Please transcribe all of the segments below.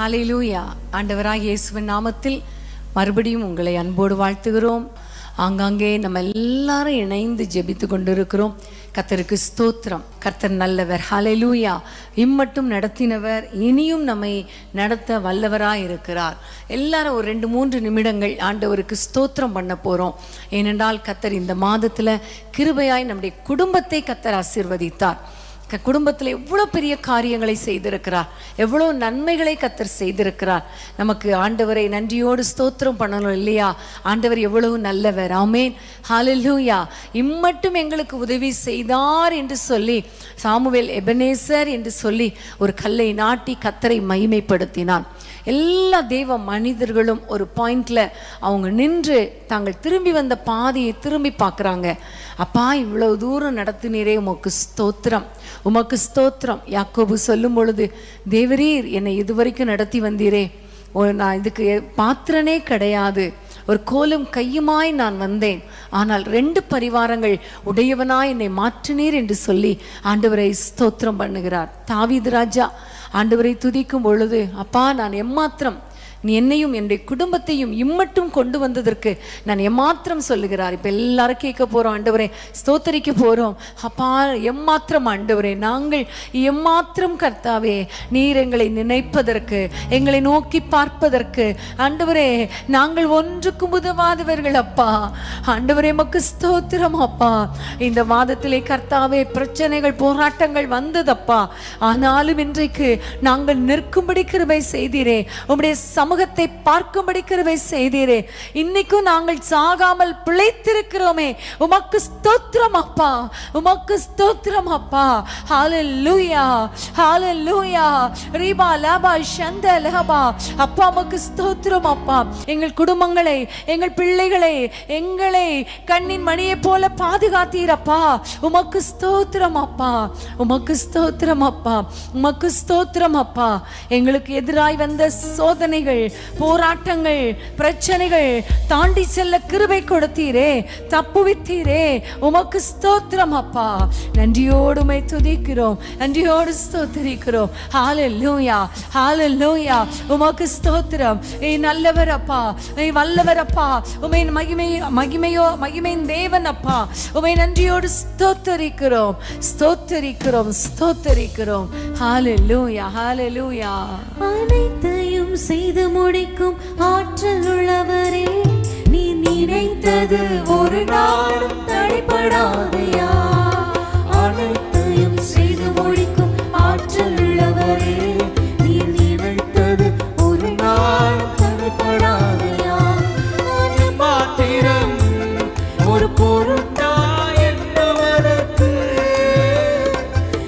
ஹல்லேலூயா. ஆண்டவராகிய இயேசுவின் நாமத்தில் மறுபடியும் உங்களை அன்போடு வாழ்த்துகிறோம். ஆங்காங்கே நம்ம எல்லாரும் இணைந்து ஜெபித்து கொண்டிருக்கிறோம். கர்த்தருக்கு ஸ்தோத்திரம். கர்த்தர் நல்லவர். ஹல்லேலூயா. இம்மட்டும் நடத்தினவர், இனியும் நம்மை நடத்த வல்லவராய் இருக்கிறார். எல்லாரும் ஒரு 2-3 நிமிடங்கள் ஆண்டவருக்கு ஸ்தோத்திரம் பண்ண போகிறோம். ஏனென்றால் கர்த்தர் இந்த மாதத்தில் கிருபையாய் நம்முடைய குடும்பத்தை கர்த்தர் ஆசீர்வதித்தார். குடும்பத்தில் எவ்வளோ பெரிய காரியங்களை செய்திருக்கிறார், எவ்வளோ நன்மைகளை கர்த்தர் செய்திருக்கிறார். நமக்கு ஆண்டவரை நன்றியோடு ஸ்தோத்திரம் பண்ணணும் இல்லையா? ஆண்டவர் எவ்வளவு நல்லவர். ஆமென். ஹல்லேலூயா. இம்மட்டும் எங்களுக்கு உதவி செய்தார் என்று சொல்லி சாமுவேல் எபனேசர் என்று சொல்லி ஒரு கல்லை நாட்டி கர்த்தரை மகிமைப்படுத்தினான். எல்லா தெய்வ மனிதர்களும் ஒரு பாயிண்ட்ல அவங்க நின்று தாங்கள் திரும்பி வந்த பாதையை திரும்பி பார்க்குறாங்க. அப்பா, இவ்வளவு தூரம் நடத்தினீரே, உமக்கு ஸ்தோத்திரம், உமக்கு ஸ்தோத்திரம். யாக்கோபு சொல்லும் பொழுது, தேவரீர் என்னை இதுவரைக்கும் நடத்தி வந்தீரே, நான் இதுக்கு பாத்திரனே கிடையாது, ஒரு கோலும் கையுமாய் நான் வந்தேன், ஆனால் 2 பரிவாரங்கள் உடையவனாய் என்னை மாற்றினீர் என்று சொல்லி ஆண்டவரை ஸ்தோத்திரம் பண்ணுகிறார். தாவீது ராஜா ஆண்டவரை துதிக்கும் பொழுது, அப்பா, நான் எம்மாத்திரம் நீ என்னையும் என்னுடைய குடும்பத்தையும் இம்மட்டும் கொண்டு வந்ததற்கு நான் எம்மாத்திரம் சொல்லுகிறார். இப்போ எல்லாரும் கேட்க போகிறோம், ஆண்டவரே ஸ்தோத்தரிக்க போகிறோம். அப்பா, எம்மாத்திரம் ஆண்டவரே, நாங்கள் எம்மாத்திரம் கர்த்தாவே, நீர் எங்களை நினைப்பதற்கு, எங்களை நோக்கி பார்ப்பதற்கு ஆண்டவரே நாங்கள் ஒன்றுக்கும் உதவாதவர்கள் அப்பா. ஆண்டவரே உமக்கு ஸ்தோத்திரம் அப்பா. இந்த மாதத்திலே கர்த்தாவே பிரச்சனைகள் போராட்டங்கள் வந்ததப்பா, ஆனாலும் இன்றைக்கு நாங்கள் நிற்கும்படி கிருபை செய்தீரே, உம்முடைய சமூகத்தை பார்க்கும்படி கிருபை செய்தீரே. இன்னைக்கும் நாங்கள் சாகாமல் பிழைத்திருக்கிறோமே, உமக்கு ஸ்தோத்திரம் அப்பா, உமக்கு ஸ்தோத்திரம் அப்பா. ஹல்லேலூயா, ஹல்லேலூயா. ரீபா லபா ஷந்த லஹபா. அப்பா, உமக்கு ஸ்தோத்திரம் அப்பா. எங்கள் குடும்பங்களை, எங்கள் பிள்ளைகளை, எங்களை கண்ணின் மணியை போல பாதுகாத்தீரப்பா. உமக்கு ஸ்தோத்திரம் அப்பா, உமக்கு ஸ்தோத்திரம் அப்பா, உமக்கு ஸ்தோத்திரம் அப்பா. எங்களுக்கு எதிராய் வந்த சோதனைகள், போராட்டங்கள், பிரச்சனைகள் தாண்டி செல்ல கிருபை கொடுத்தீரே, தப்புவித்தீரே. உமக்கு ஸ்தோத்திரம் அப்பா. நன்றியோடு உம்மை துதிக்கிறோம், நன்றியோடு ஸ்தோத்திரிக்கிறோம். ஹல்லேலூயா, ஹல்லேலூயா. உமக்கு ஸ்தோத்திரம். நல்லவர் அப்பா, வல்லவர் அப்பா. உம்மை மகிமையின் தேவன் அப்பா. உம்மை நன்றியோடு ஸ்தோத்திரிக்கிறோம், ஸ்தோத்திரிக்கிறோம், ஸ்தோத்திரிக்கிறோம். ஹல்லேலூயா, ஹல்லேலூயா. அனைத்தையும் செய்து முடிக்கும் ஆற்றல் உள்ளவரே, நீ நினைத்தது ஒரு நாளும் தடைபடாதையா. அனைத்தையும் செய்து முடிக்கும் ஆற்றல் உள்ளவரே, நீ நினைத்தது ஒரு நாளும் தடைபடாதையா. மாத்திரம் ஒரு பொருட்டா என்பதற்கு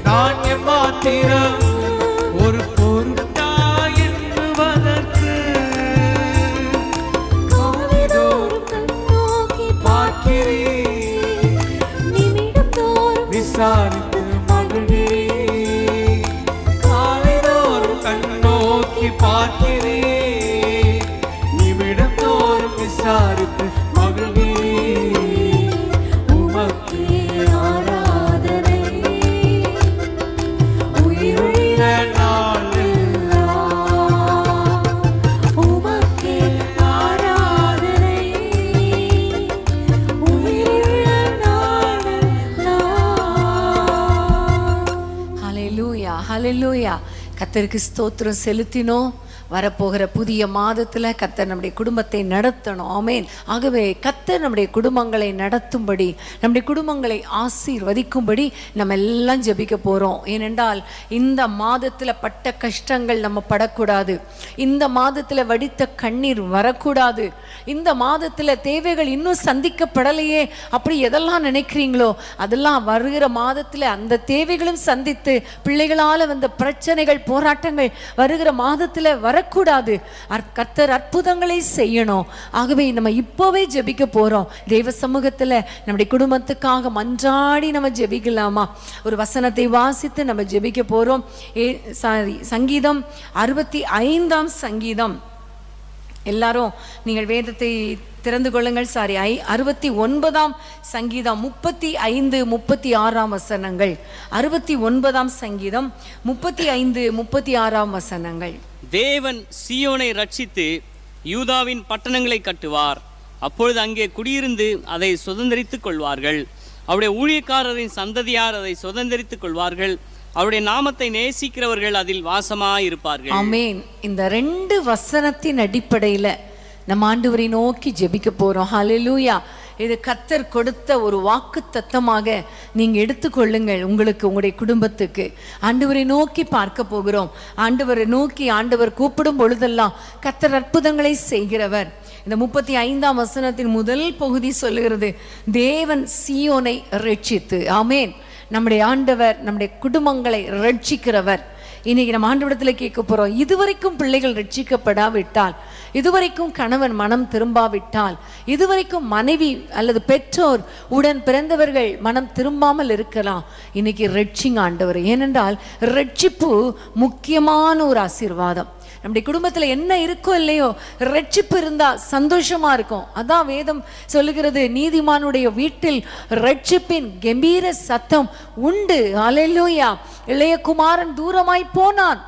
நான் எம்மாத்திரம் ஒரு பொருட்டா என்பதற்கு காலைதோறும் கண்ணோக்கி பார்க்கிறேன், நிமிடம் தோறும் விசாரித்து மகிழ்கிறேன். காலைதோறும் கண்ணோக்கி பார்க்கிறேன், நிமிடம் தோறும் விசாரித்து மகிழ்கிறேன். உமக்கே ஆராதனை, உயிருள்ள நாளெல்லாம் உமக்கே ஆராதனை, உயிருள்ள நாளெல்லாம். ஹல்லேலூயா, ஹல்லேலூயா. கர்த்தருக்கு ஸ்தோத்திரம் செலுத்தினோம். வரப்போகிற புதிய மாதத்தில் கர்த்தர் நம்முடைய குடும்பத்தை நடத்தணும். ஆமென். ஆகவே கர்த்தர் நம்முடைய குடும்பங்களை நடத்தும்படி, நம்முடைய குடும்பங்களை ஆசீர்வதிக்கும்படி நம்ம எல்லாம் ஜெபிக்க போகிறோம். ஏனென்றால் இந்த மாதத்தில் பட்ட கஷ்டங்கள் நம்ம படக்கூடாது, இந்த மாதத்தில் வடித்த கண்ணீர் வரக்கூடாது, இந்த மாதத்தில் தேவைகள் இன்னும் சந்திக்கப்படலையே அப்படி எதெல்லாம் நினைக்கிறீங்களோ அதெல்லாம் வருகிற மாதத்தில் அந்த தேவைகளும் சந்தித்து, பிள்ளைகளால் வந்த பிரச்சனைகள், போராட்டங்கள் வருகிற மாதத்தில் வரக்கூடாது. கர்த்தர் அற்புதங்களை செய்யணும். ஆகவே நம்ம இப்போவே ஜெபிக்க போறோம். தேவ சமூகத்தில் நம்முடைய குடும்பத்துக்காக மன்றாடி நம்ம ஜெபிக்கலாமா? ஒரு வசனத்தை வாசித்து நம்ம ஜெபிக்க போறோம். சங்கீதம் 65ஆம் சங்கீதம். எல்லாரும் நீங்கள் வேதத்தை திறந்து கொள்ளுங்கள். 69ஆம் சங்கீதம் 35, 36 வசனங்கள். 69ஆம் சங்கீதம் 35, 36 வசனங்கள். தேவன் சீயோனை ரட்சித்து யூதாவின் பட்டணங்களை கட்டுவார். அப்பொழுது அங்கே குடியிருந்து அதை சுதந்தரித்துக் கொள்வார்கள். அவருடைய ஊழியக்காரரின் சந்ததியார் அதை சுதந்தரித்துக் கொள்வார்கள். அவருடைய நாமத்தை நேசிக்கிறவர்கள் அதில் வாசமாயிருப்பார்கள். ஆமென். இந்த 2 வசனத்தின் அடிப்படையில் நம்ம ஆண்டவரை நோக்கி ஜெபிக்க போறோம். ஹல்லேலூயா. இது கர்த்தர் கொடுத்த ஒரு வாக்கு தத்தமாக நீங்கள் எடுத்துக்கொள்ளுங்கள். உங்களுக்கு, உங்களுடைய குடும்பத்துக்கு ஆண்டவரை நோக்கி பார்க்க போகிறோம். ஆண்டவரை நோக்கி ஆண்டவர் கூப்பிடும் பொழுதெல்லாம் கர்த்தர் அற்புதங்களை செய்கிறவர். இந்த 35ஆம் வசனத்தின் முதல் பகுதி சொல்லுகிறது, தேவன் சீயோனை ரட்சித்து. ஆமேன். நம்முடைய ஆண்டவர் நம்முடைய குடும்பங்களை ரட்சிக்கிறவர். இன்னைக்கு நம்ம ஆண்டவரிடத்தில் கேட்க போறோம், இதுவரைக்கும் பிள்ளைகள் ரட்சிக்கப்படாவிட்டால், இதுவரைக்கும் கணவன் மனம் திரும்பாவிட்டால், இதுவரைக்கும் மனைவி அல்லது பெற்றோர் உடன் பிறந்தவர்கள் மனம் திரும்பாமல் இருக்கலாம். இன்னைக்கு ரட்சிங்க ஆண்டவர். ஏனென்றால் ரட்சிப்பு முக்கியமான ஒரு ஆசீர்வாதம். நம்முடைய குடும்பத்தில் என்ன இருக்கோ இல்லையோ, ரட்சிப்பு இருந்தா சந்தோஷமா இருக்கும். அதான் வேதம் சொல்லுகிறது, நீதிமானுடைய வீட்டில் ரட்சிப்பின் கம்பீர சத்தம் உண்டு. அல்லேலூயா. இளைய குமாரன் தூரமாய் போனான்,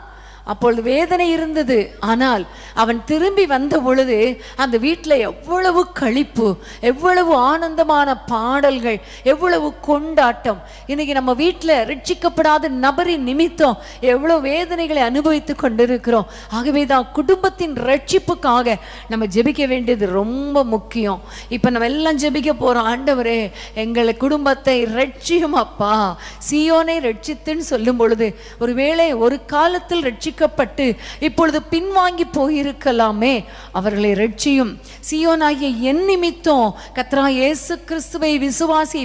அப்பொழுது வேதனை இருந்தது. ஆனால் அவன் திரும்பி வந்த பொழுது அந்த வீட்டில் எவ்வளவு களிப்பு, எவ்வளவு ஆனந்தமான பாடல்கள், எவ்வளவு கொண்டாட்டம். இன்னைக்கு நம்ம வீட்டில் ரட்சிக்கப்படாத நபரின் நிமித்தம் எவ்வளவு வேதனைகளை அனுபவித்து கொண்டிருக்கிறோம். ஆகவே தான் குடும்பத்தின் ரட்சிப்புக்காக நம்ம ஜெபிக்க வேண்டியது ரொம்ப முக்கியம். இப்போ நம்ம எல்லாம் ஜெபிக்க போறோம். ஆண்டவரே, எங்களை குடும்பத்தை ரட்சியும் அப்பா. சீயோனை ரட்சித்துன்னு சொல்லும் பொழுது, ஒருவேளை ஒரு காலத்தில் ரட்சிக்கப்பட்டு இப்பொழுது பின்வாங்கி போயிருக்கலாமே, அவர்களை ரட்சியும். சீயோனாகிய என் நிமித்தம் கர்த்தராகிய இயேசு கிறிஸ்துவை விசுவாசி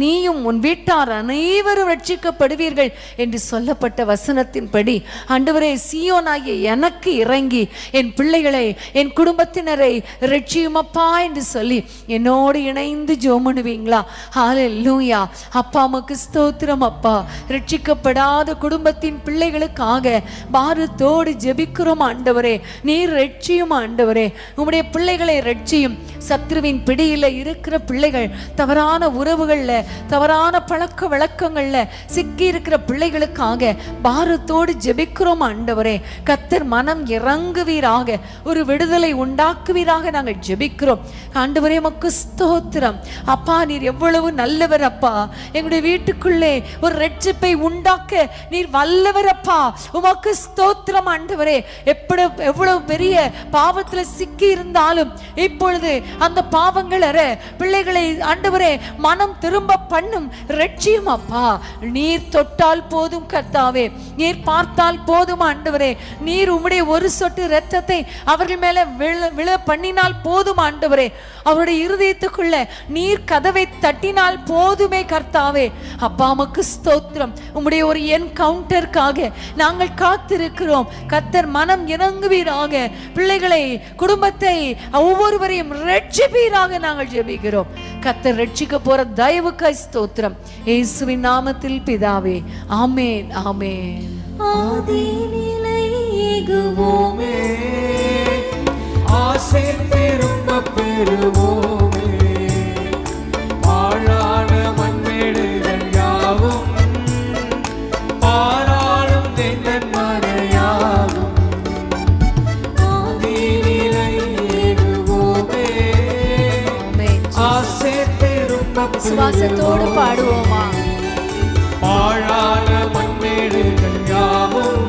நீயும் உன் வீட்டார் அனைவரும் ரட்சிக்கப்படுவீர்கள் என்று சொல்லப்பட்ட வசனத்தின்படி ஆண்டவரே, சீயோனாகிய எனக்கு இறங்கி என் பிள்ளைகளை, என் குடும்பத்தினரை ரட்சியுமப்பா என்று சொல்லி என்னோடு இணைந்து ஜெபம் பண்ணுவீங்களா? ஹல்லேலூயா. அப்பா, உமக்கு ஸ்தோத்திரம் அப்பா. ரட்சிக்கப்படாத குடும்பத்தின் பிள்ளைகளுக்காக பாரத்தோடு ஜெபிக்கிறோம் ஆண்டவரே. நீர் ரட்சியும் ஆண்டவரே. உம்முடைய பிள்ளைகளை ரட்சியும். சத்ருவின் பிடியில் இருக்கிற பிள்ளைகள், தவறான உறவுகள்ல, தவறான பழக்க வழக்கங்கள்ல சிக்கி இருக்கிற பிள்ளைகளுக்காக பாரத்தோடு ஜெபிக்கிறோம் ஆண்டவரே. கர்த்தர் மனம் இறங்குவீராக, ஒரு விடுதலை உண்டாக்குவீராக நாங்கள் ஜெபிக்கிறோம் ஆண்டவரே. உமக்கு ஸ்தோத்திரம் அப்பா. நீர் எவ்வளவு நல்லவர் அப்பா. எங்களுடைய வீட்டுக்குள்ளே ஒரு ரட்சிப்பை உண்டாக்க நீர் வல்லவர் அப்பா. உமக்கு ஸ்தோத்திரம் ஆண்டவரே. எவ்வளவு பெரிய பாவத்தில் சிக்கி இருந்தாலும் இப்பொழுது அந்த பாவங்கள் அற பிள்ளைகளை ஆண்டவரே மனம் திரும்ப பண்ணும் ரட்சியும் அப்பா. நீர் தொட்டால் போதும் கர்த்தாவே, நீர் பார்த்தால் போதும் ஆண்டவரே. நீர் உம்முடைய ஒரு சொட்டு இரத்தத்தை அவர்கள் மேல விழ பண்ணினால் போதும் ஆண்டவரே. அவருடைய இருதயத்துக்குள்ள நீர் கதவை தட்டினால் போதுமே கர்த்தாவே. அப்பா, உமக்கு ஸ்தோத்திரம். உம்முடைய ஒரு என்கவுண்டருக்காக நாங்கள் காத்திருக்கிறோம். கர்த்தர் மனம் இறங்குவீராக. பிள்ளைகளை, குடும்பத்தை, ஒவ்வொருவரையும் ரட்சிப்பீராக நாங்கள் ஜெபிக்கிறோம். கர்த்தர் ரட்சிக்க போற தயவுக்காய் ஸ்தோத்திரம். இயேசுவின் நாமத்தில் பிதாவே, ஆமென், ஆமென். ஆதியிலே ஏகுவோமே, ஆசை திரும்ப பெறுவோமே. பாழான மண்மேடுகள் யாவும் பாராளும் தென்னன் மறையாகும். ஆதியிலே ஏகுவோமே, ஆசை திரும்ப விசுவாசத்தோடு பாடுவோமா? பாழான மண்மேடுகள் யாவும்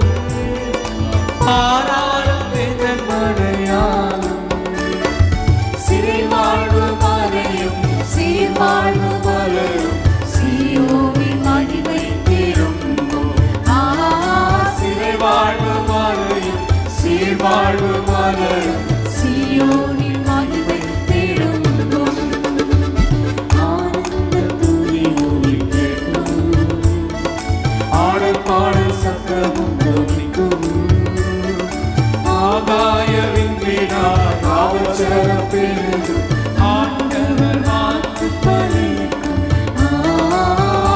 பாராளும் தென்னன் மறையாகும். சீர்வாழ்வு மறையும், சீர்வாழ்வு மலரும், சீயோனின் மகிமை திரும்பும். சிறைவாழ்வு மறையும், சீர்வாழ்வு மலரும், சீயோனின் மகிமை திரும்பும். ஆனந்த துதி ஒலி கேட்கும், ஆடல் பாடல் சத்தமும் தொனிக்கும். ஆகாய விண்மீனாய் ஆவச்சரம் பெருகும், ஆண்டவர் வாக்கு பலிக்கும்.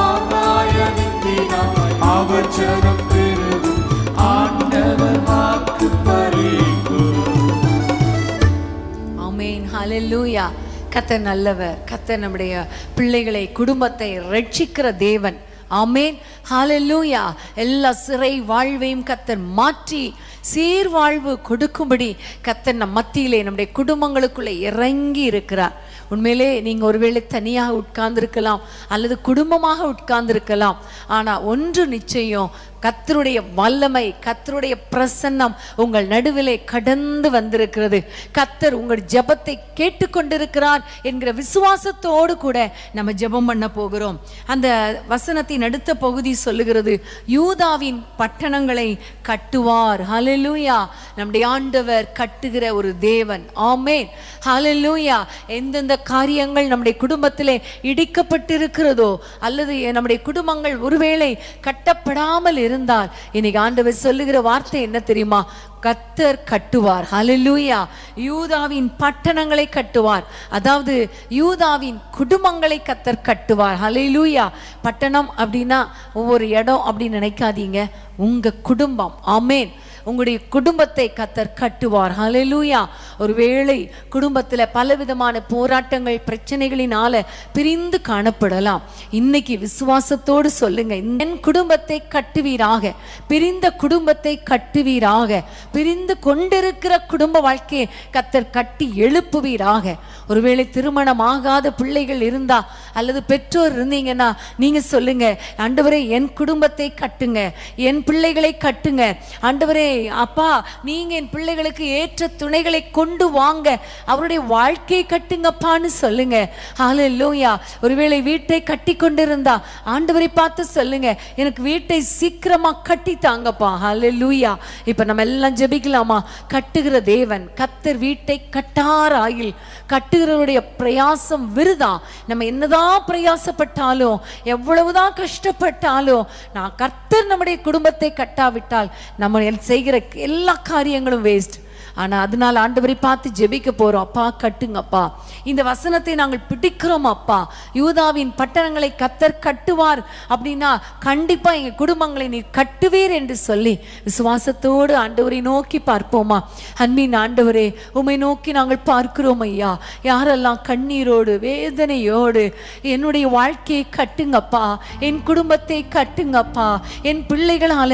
ஆகாய விண்மீனாய் ஆவச்சரம் பெருகும், ஆண்டவர் வாக்கு பலிக்கும். ஆமென். ஹல்லேலூயா. கர்த்தர் நல்லவர். கர்த்தர் நம்முடைய பிள்ளைகளை, குடும்பத்தை ரட்சிக்கிற தேவன். ஆமென். ஹல்லேலூயா. எல்லா சிறை வாழ்வையும் கர்த்தர் மாற்றி சீர்வாழ்வு கொடுக்கும்படி கர்த்தர் நம் மத்தியிலே நம்முடைய குடும்பங்களுக்குள்ளே இறங்கி இருக்கிறார். உண்மையிலே நீங்க ஒருவேளை தனியாக உட்கார்ந்திருக்கலாம் அல்லது குடும்பமாக உட்கார்ந்திருக்கலாம். ஆனா ஒன்று நிச்சயம், கர்த்தருடைய வல்லமை, கர்த்தருடைய பிரசன்னம் உங்கள் நடுவிலே கடந்து வந்திருக்கிறது. கர்த்தர் உங்கள் ஜெபத்தை கேட்டுக்கொண்டிருக்கிறார் என்கிற விசுவாசத்தோடு கூட நம்ம ஜெபம் பண்ண போகிறோம். அந்த வசனத்தின் அடுத்த பகுதி சொல்லுகிறது, யூதாவின் பட்டணங்களை கட்டுவார். ஹல்லேலூயா. நம்முடைய ஆண்டவர் கட்டுகிற ஒரு தேவன். ஆமென். ஹல்லேலூயா. எந்தெந்த காரியங்கள் நம்முடைய குடும்பத்திலே இடிக்கப்பட்டிருக்கிறதோ அல்லது நம்முடைய குடும்பங்கள் ஒருவேளை கட்டப்படாமல் இருந்தால், இன்னைக்கு ஆண்டவர் சொல்லுகிற வார்த்தை என்ன தெரியுமா? கர்த்தர் கட்டுவார். ஹல்லேலூயா. யூதாவின் பட்டணங்களை கட்டுவார். அதாவது யூதாவின் குடும்பங்களை கர்த்தர் கட்டுவார். ஹல்லேலூயா. பட்டணம் அப்படின்னா ஒவ்வொரு இடம் அப்படின்னு நினைக்காதீங்க, உங்க குடும்பம். ஆமென். உங்களுடைய குடும்பத்தை கர்த்தர் கட்டுவார். ஹல்லேலூயா. ஒருவேளை குடும்பத்தில் பலவிதமான போராட்டங்கள், பிரச்சனைகளினால பிரிந்து காணப்படலாம். இன்னைக்கு விசுவாசத்தோடு சொல்லுங்க, என் குடும்பத்தை கட்டுவீராக, பிரிந்த குடும்பத்தை கட்டுவீராக, பிரிந்து கொண்டிருக்கிற குடும்ப வாழ்க்கையை கர்த்தர் கட்டி எழுப்புவீராக. ஒருவேளை திருமணம் ஆகாத பிள்ளைகள் இருந்தா அல்லது பெற்றோர் இருந்தீங்கன்னா நீங்க சொல்லுங்க, ஆண்டவரே என் குடும்பத்தை கட்டுங்க, என் பிள்ளைகளை கட்டுங்க. ஆண்டவரே அப்பா, நீங்க என் பிள்ளைகளுக்கு ஏற்ற துணைகளை கொண்டு வாங்க, அவருடைய வாழ்க்கையை கட்டுங்கப்பான்னு சொல்லுங்க. ஹல்லேலூயா. ஒருவேளை வீட்டை கட்டி கொண்டிருந்தா ஆண்டவரை பார்த்து சொல்லுங்க, எனக்கு வீட்டை சீக்கிரமா கட்டி தாங்கப்பா. ஹல்லேலூயா. இப்ப நம்ம எல்லாம் ஜெபிக்கலாமா? கட்டுகிற தேவன் கர்த்தர் வீட்டை கட்டாராயில், கட்டுகிறவருடைய பிரயாசம் விருதா. நம்ம என்னதான் பிரயாசப்பட்டாலும், எவ்வளவுதான் கஷ்டப்பட்டாலும், நான் கர்த்தர் நம்முடைய குடும்பத்தை கட்டாவிட்டால் நம்ம செய்கிற எல்லா காரியங்களும் வேஸ்ட். ஆனா அதனால ஆண்டவரை பார்த்து ஜெபிக்க போறோம். அப்பா கட்டுங்கப்பா, இந்த வசனத்தை நாங்கள் பிடிக்கிறோம் அப்பா. யூதாவின் பட்டணங்களை கர்த்தர் கட்டுவார் அப்படின்னா கண்டிப்பா எங்க குடும்பங்களை நீர் கட்டுவீர் என்று சொல்லி விசுவாசத்தோடு ஆண்டவரை நோக்கி பார்ப்போமா? அன்பின் ஆண்டவரே, உம்மை நோக்கி நாங்கள் பார்க்கிறோம் ஐயா. யாரெல்லாம் கண்ணீரோடு வேதனையோடு என்னுடைய வாழ்க்கையை கட்டுங்கப்பா, என் குடும்பத்தை கட்டுங்கப்பா, என் பிள்ளைகளால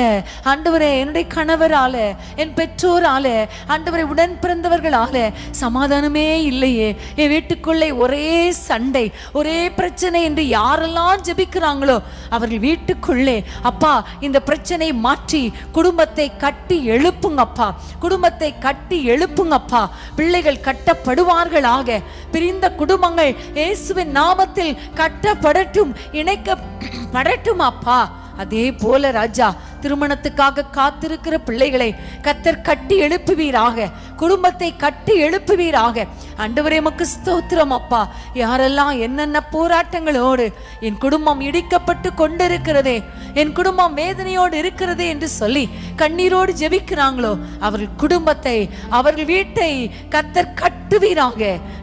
ஆண்டவரே, என்னுடைய கணவரால, என் பெற்றோரால, ஆண்டவரை உடன் பிறந்தவர்களால சமாதானமே இல்லையே, என் வீட்டுக்குள்ளே ஒரே சண்டை, ஒரே பிரச்சனை என்று யாரெல்லாம் ஜெபிக்கிறாங்களோ அவர்கள் வீட்டுக்குள்ளே அப்பா இந்த பிரச்சனையை மாற்றி குடும்பத்தை கட்டி எழுப்புங்கப்பா, குடும்பத்தை கட்டி எழுப்புங்கப்பா. பிள்ளைகள் கட்டப்படுவார்களாக, பிரிந்த குடும்பங்கள் இயேசுவின் நாமத்தில் கட்டப்படட்டும், இணைக்கப்படட்டும் அப்பா. அதே போல ராஜா, திருமணத்துக்காக காத்திருக்கிற பிள்ளைகளை கர்த்தர் கட்டி எழுப்புவீராக, குடும்பத்தை கட்டி எழுப்புவீராக. ஆண்டவரே உமக்கு ஸ்தோத்திரம் அப்பா. யாரெல்லாம் என்னென்ன போராட்டங்களோடு என் குடும்பம் இடிக்கப்பட்டு கொண்டிருக்கிறதே, என் குடும்பம் வேதனையோடு இருக்கிறதே என்று சொல்லி கண்ணீரோடு ஜெபிக்கிறாங்களோ அவர்கள் குடும்பத்தை, அவர்கள் வீட்டை கர்த்தர் கட்டுவீராக,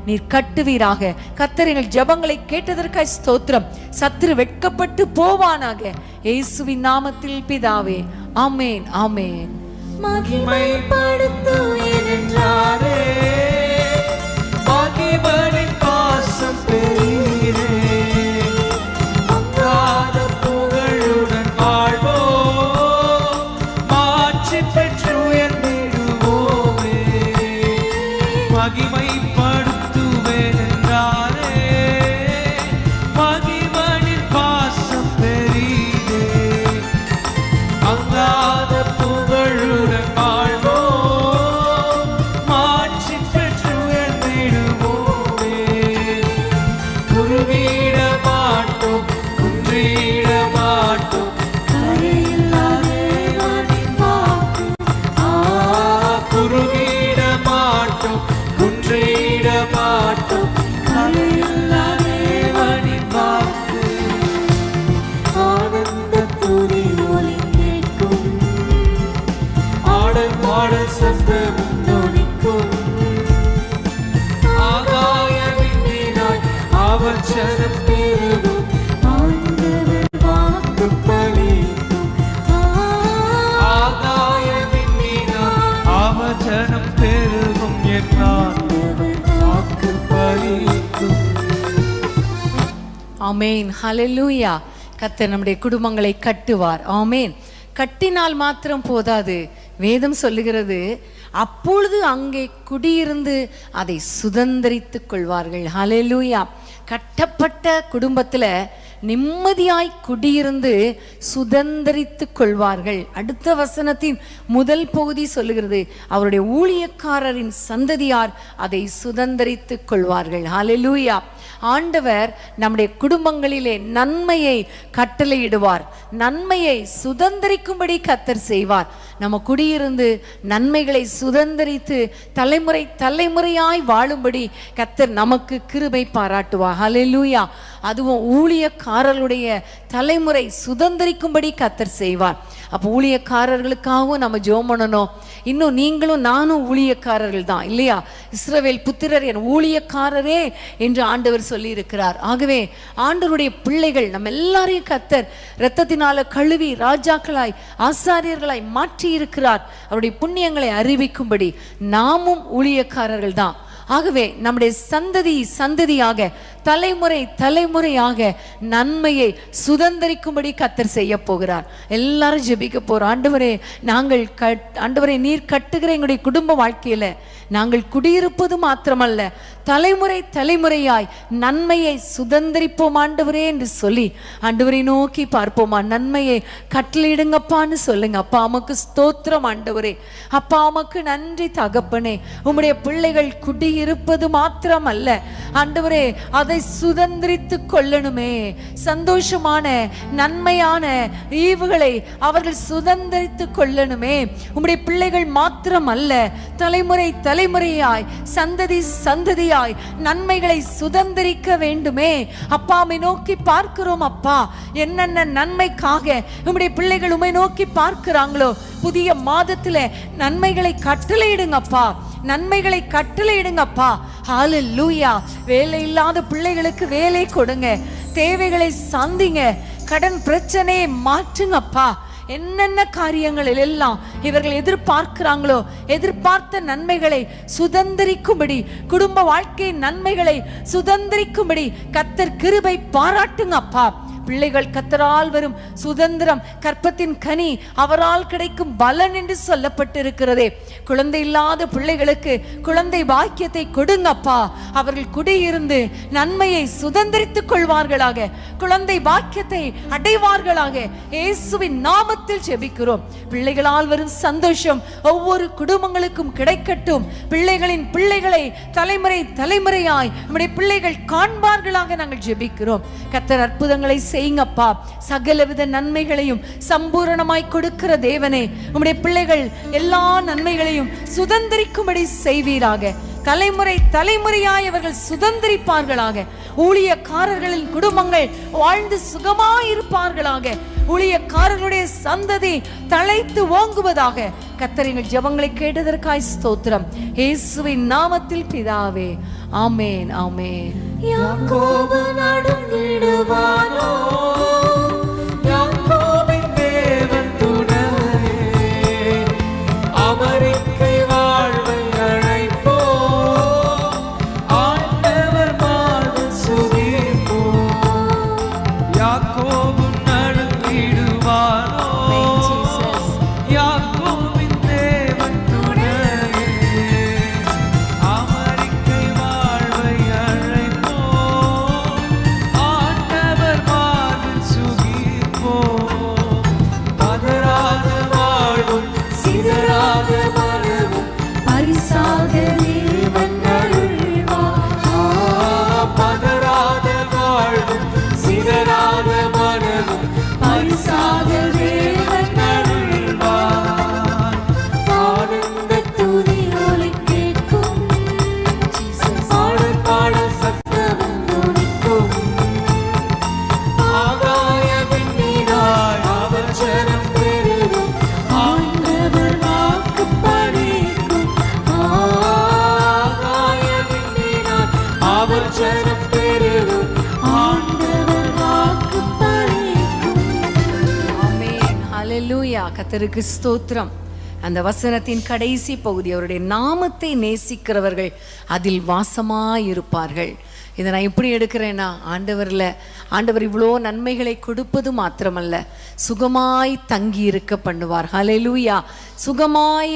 நீர் கட்டுவீராக. கர்த்தர் எங்கள் ஜெபங்களை கேட்டதற்காய் ஸ்தோத்திரம். சத்துரு வெட்கப்பட்டு போவானாக, இயேசுவின் நாமத்தில் பிதாவே. ஆமென், ஆமென். மகிமைப்படுத்துவேன் என்றாரே, மகிமையின் பாசம் பெரியதே, அங்காத புகழுடன் வாழ்வோம், மாற்றி பெற்று உயர்ந்திடுவோமே. மகிமைப்படுத்துவேன் என்றாரே, மகிமையின் பாசம் பெரியதே, அங்காத புகழுடன் வாழ்வோம், மாற்றி பெற்று உயர்ந்திடுவோமே. குருவிட மாட்டோம், குன்றிட மாட்டோம், கரையில்லா தேவனின் வாக்கு. குருவிட மாட்டோம், குன்றிட மாட்டோம், கரையில்லா தேவனின் வாக்கு. ஆனந்த துதி ஒலி கேட்கும், ஆடல் பாடல் சத்தமும் தொனிக்கும். ஆகாய விண்ணினாய் அவர் சனம் பெருகும், ஆண்டவர் வாக்கு பலிக்கும். ஆகாய விண்ணினாய் அவர் சனம் பெருகும் என்றார் வாக்கு பலிக்கும். ஆமென். ஹல்லேலூயா. கர்த்தர் நம்முடைய குடும்பங்களை கட்டுவார். ஆமென். கட்டினால் மாத்திரம் போதாது, வேதம் சொல்லுகிறது, அப்பொழுது அங்கே குடியிருந்து அதை சுதந்தரித்துக் கொள்வார்கள். ஹல்லேலூயா. கட்டப்பட்ட குடும்பத்துல நிம்மதியாய் குடியிருந்து சுதந்தரித்துக் கொள்வார்கள். அடுத்த வசனத்தின் முதல் பகுதி சொல்லுகிறது, அவருடைய ஊழியக்காரரின் சந்ததியார் அதை சுதந்தரித்துக் கொள்வார்கள். ஹல்லேலூயா. ஆண்டவர் நம்முடைய குடும்பங்களிலே நன்மையை கட்டளையிடுவார், நன்மையை சுதந்தரிக்கும்படி கர்த்தர் செய்வார். நம்ம குடியிருந்து நன்மைகளை சுதந்தரித்து தலைமுறை தலைமுறையாய் வாழும்படி கர்த்தர் நமக்கு கிருபை பாராட்டுவார். ஹல்லேலூயா. அதுவும் ஊழியக்காரர்களுடைய தலைமுறை சுதந்தரிக்கும்படி கர்த்தர் செய்வார். அப்போ ஊழியக்காரர்களுக்காகவும் நம்ம ஜெபம் பண்ணணும். இன்னும் நீங்களும் நானும் ஊழியக்காரர்கள் தான் இல்லையா? இஸ்ரவேல் புத்திரர் என் ஊழியக்காரரே என்று ஆண்டவர் சொல்லி இருக்கிறார். ஆகவே ஆண்டவருடைய பிள்ளைகள் நம்ம எல்லாரையும் கர்த்தர் இரத்தத்தினால கழுவி ராஜாக்களாய் ஆசாரியர்களாய் மாற்றி இருக்கிறார். அவருடைய புண்ணியங்களை அறிவிக்கும்படி நாமும் ஊழியக்காரர்கள் தான். ஆகவே நம்முடைய சந்ததியாக தலைமுறை தலைமுறையாக நன்மையை சுதந்தரிக்கும்படி கர்த்தர் செய்ய போகிறார். எல்லாரும் ஜெபிக்க போறோம். ஆண்டவரே, ஆண்டவரே, நீர் கட்டுகிற எங்களுடைய குடும்ப வாழ்க்கையில நாங்கள் குடியிருப்பது மாத்திரமல்ல, தலைமுறை தலைமுறையாய் நன்மையை சுதந்தரிப்போம் ஆண்டவரே என்று சொல்லி ஆண்டவரை நோக்கி பார்ப்போமா. நன்மையை கட்டளையிடுங்கப்பான்னு சொல்லுங்க. அப்பா அம்மாக்கு ஸ்தோத்திரம் ஆண்டவரே. அப்பா அம்மாக்கு நன்றி தகப்பனே. உம்முடைய பிள்ளைகள் குடியிருப்பது மாத்திரமல்ல ஆண்டவரே, அதை சுதந்தரித்து கொள்ளணுமே. சந்தோஷமான நன்மையான ஈவுகளை அவர்கள் சுதந்தரித்து கொள்ளணுமே. உம்முடைய பிள்ளைகள் மாத்திரம் அல்ல, தலைமுறை தலைமுறையாய் சந்ததியாய் நன்மைகளை சுதந்தரிக்க வேண்டுமே. அப்பாவை நோக்கி பார்க்கிறோம். அப்பா, என்னென்ன நன்மைக்காக உம்முடைய பிள்ளைகள் உம்மை நோக்கி பார்க்கிறாங்களோ, புதிய மாதத்துல நன்மைகளை கட்டளையிடுங்கப்பா, நன்மைகளை கட்டளையிடுங்கப்பா. ஹல்லேலூயா. வேலை இல்லாத பிள்ளைகளுக்கு வேலை கொடுங்க, தேவைகளை சந்திங்க, கடன் பிரச்சனையை மாற்றுங்கப்பா. என்னென்ன காரியங்களில் எல்லாம் இவர்கள் எதிர்பார்க்கிறாங்களோ, எதிர்பார்த்த நன்மைகளை சுதந்தரிக்கும்படி, குடும்ப வாழ்க்கை நன்மைகளை சுதந்தரிக்கும்படி கர்த்தர் கிருபை பாராட்டுங்க அப்பா. பிள்ளைகள் கர்த்தரால் வரும் சுதந்திரம், கற்பத்தின் கனி, அவரால் கிடைக்கும் பலன் என்று சொல்லப்பட்டிருக்கிறதே. குழந்தை இல்லாத பிள்ளைகளுக்கு குழந்தை பாக்கியத்தை கொடுங்கப்பா. அவர்கள் குடியிருந்து நன்மையை சுதந்தரித்துக் கொள்வார்களாக, குழந்தை பாக்கியத்தை அடைவார்களாக. இயேசுவின் நாமத்தில் ஜெபிக்கிறோம். பிள்ளைகளால் வரும் சந்தோஷம் ஒவ்வொரு குடும்பங்களுக்கும் கிடைக்கட்டும். பிள்ளைகளின் பிள்ளைகளை தலைமுறை தலைமுறையாய் நம்முடைய பிள்ளைகள் காண்பார்களாக நாங்கள் ஜெபிக்கிறோம். கர்த்தர் அற்புதங்களை செய்யுங்கப்பா. சகலவித நன்மைகளையும் சம்பூரணமாய் கொடுக்கிற தேவனே, உம்முடைய பிள்ளைகள் எல்லா நன்மைகளையும் சுதந்தரிக்கும்படி செய்வீராக. தலைமுறை தலைமுறையாய் அவர்கள் சுதந்தரிப்பார்களாக. ஊழியக்காரர்களின் குடும்பங்கள் வாழ்ந்து சுகமாயிருப்பார்களாக. ஊழியக்காரர்களுடைய சந்ததி தழைத்து ஓங்குவதாக. கர்த்தரின் ஜெபங்களை கேட்டதற்காய் ஸ்தோத்திரம். இயேசுவின் நாமத்தில் பிதாவே, ஆமென், ஆமென். யாக்கோபு நடுங்கிடுவானோ, யாக்கோபின் தேவன் துணையே, அமெரிக்கை வாழ்வை அழைப்போ, ஆண்டவர் மார்பில் சுகிப்போ. யாக்கோபு நடுங்கிடுவானோ, யாக்கோபின் தேவன் துணையே, அமெரிக்கை வாழ்வை அழைப்போ, ஆண்டவர் மார்பில் சுகிப்போ. பதறாத வாழ்வும் சிதறாத மனமும் பரிசாக தேவன் அருள்வார். பதறாத வாழ்வும் சிதறாத மனமும் பரிசாக தேவன் அருள்வார். ஆனந்த துதி ஒலி கேட்கும், பாடல் பாடல் சத்தமும் துணிக்கும். ஆகாய விண்மீனாய் அவர் ஜனம் பெருகும், ஆண்டவர் வாக்கு பலிக்கும். ஆகாய விண்மீனாய் அவர் ஜனம் பெருகும், ஆண்டவர் வாக்கு பலிக்கும். ஆமென். ஹல்லேலூயா. கர்த்தருக்கு ஸ்தோத்திரம். அந்த வசனத்தின் கடைசி பகுதி, அவருடைய நாமத்தை நேசிக்கிறவர்கள் அதில் வாசமாயிருப்பார்கள். இதை நான் எப்படி எடுக்கிறேன்னா, ஆண்டவர் இவ்வளோ நன்மைகளை கொடுப்பது மாத்திரமல்ல, சுகமாய் தங்கி இருக்க பண்ணுவார். ஹல்லேலூயா. சுகமாய்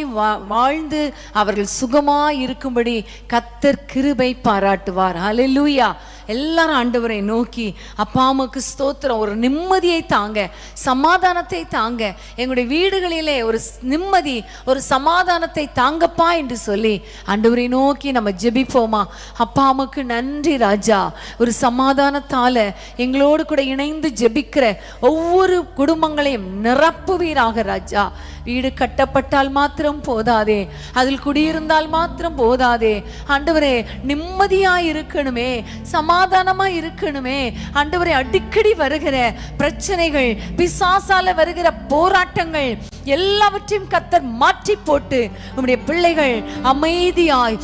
வாழ்ந்து அவர்கள் சுகமாய் இருக்கும்படி கர்த்தர் கிருபை பாராட்டுவார். ஹல்லேலூயா. எல்லாரும் ஆண்டவரை நோக்கி, அப்பா அம்மாவுக்கு ஸ்தோத்திரம், ஒரு நிம்மதியை தாங்க, சமாதானத்தை தாங்க, எங்களுடைய வீடுகளிலே ஒரு நிம்மதி, ஒரு சமாதானத்தை தாங்கப்பா என்று சொல்லி ஆண்டவரை நோக்கி நம்ம ஜெபிப்போமா? அப்பா அம்மாவுக்கு நன்றி ராஜா, ஒரு சமாதானத்தால எங்களோடு கூட இணைந்து ஜெபிக்கிற ஒவ்வொரு குடும்பங்களையும் நிரப்புவீராக ராஜா. வீடு கட்டப்பட்டால் மாத்திரம் போதாதே, அதில் குடியிருந்தால் மாத்திரம் போதாதே ஆண்டவரே, நிம்மதியா இருக்கணுமே, சமாதானமா இருக்கணுமே ஆண்டவரே. அடிக்கடி வருகிற பிரச்சனைகள், பிசாசால வருகிற போராட்டங்கள் எல்லாவற்றையும் கர்த்தர் மாற்றி போட்டு உம்முடைய பிள்ளைகள் அமைதியாய்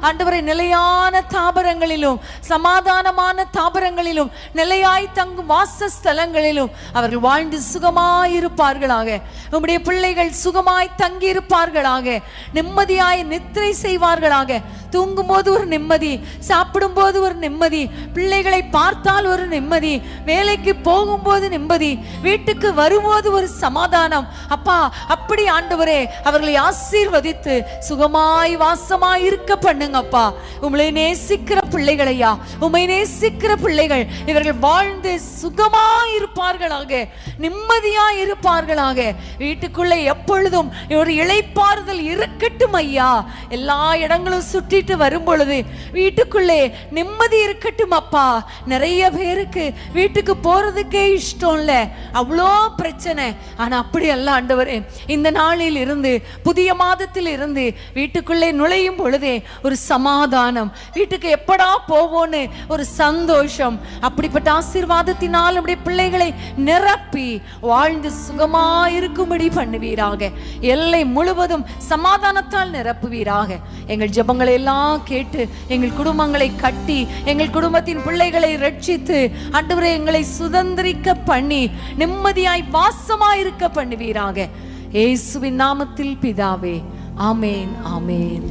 ஆண்டவரை நிலையான தாபரங்களிலும் சமாதானமான தாபரங்களிலும் நிலையாய் தங்கும் வாசஸ்தலங்களிலும் அவர்கள் வாழ்ந்து சுகமாயிருப்பார்களாக. உம்முடைய பிள்ளைகள் சுகமாய் தங்கி இருப்பார்களாக, நிம்மதியாய் நித்திரை செய்வார்களாக. தூங்கும் போது ஒரு நிம்மதி, சாப்பிடும் போது ஒரு நிம்மதி, பிள்ளைகளை பார்த்தால் ஒரு நிம்மதி, வேலைக்கு போகும்போது நிம்மதி, வீட்டுக்கு வரும்போது ஒரு சமாதானம். அப்பா, அப்படி ஆண்டவரே அவர்களை ஆசீர்வதித்து சுகமாய் வாசமாய் இருக்க பண்ணுங்கப்பா. உம்மை நேசிக்கிற பிள்ளைகளையா, உம்மை நேசிக்கிற பிள்ளைகள் இவர்கள் வாழ்ந்து சுகமாய் இருப்பார்களாக, நிம்மதியாய் இருப்பார்களாக. வீட்டுக்குள்ளே எப்பொழுதும் ஒரு இளைப்பாறுதல் இருக்கட்டும் ஐயா. எல்லா இடங்களும் சுற்றிட்டு வரும் பொழுது வீட்டுக்குள்ளே நிம்மதி இருக்கட்டும் அப்பா. நிறைய பேருக்கு வீட்டுக்கு போறதுக்கே இஷ்டம் இல்ல, அவ்வளோ பிரச்சனை. ஆனா அப்படி அல்ல ஆண்டவரே, இந்த நாளில் இருந்து, புதிய மாதத்தில் இருந்து வீட்டுக்குள்ளே நுழையும் பொழுதே ஒரு சமாதானம், வீட்டுக்கு எப்படா போவோன்னு ஒரு சந்தோஷம். அப்படிப்பட்ட ஆசீர்வாதத்தினால் நம்முடைய பிள்ளைகளை நிரப்பி வாழ்ந்து சுகமாயிருக்கும்படி பண்ணுவீராக. எல்லை முழுவதும் சமாதானத்தால் நிரப்புவீராக. எங்கள் ஜெபங்களை எல்லாம் கேட்டு எங்கள் குடும்பங்களை கட்டி எங்கள் குடும்பத்தின் பிள்ளைகளை ரட்சித்து ஆண்டவரே எங்களை சுதந்திரிக்க பண்ணி நிம்மதியாய் வாசமாயிருக்க பண்ணுவீராக. இயேசுவின் நாமத்தில் பிதாவே, ஆமேன், ஆமேன்.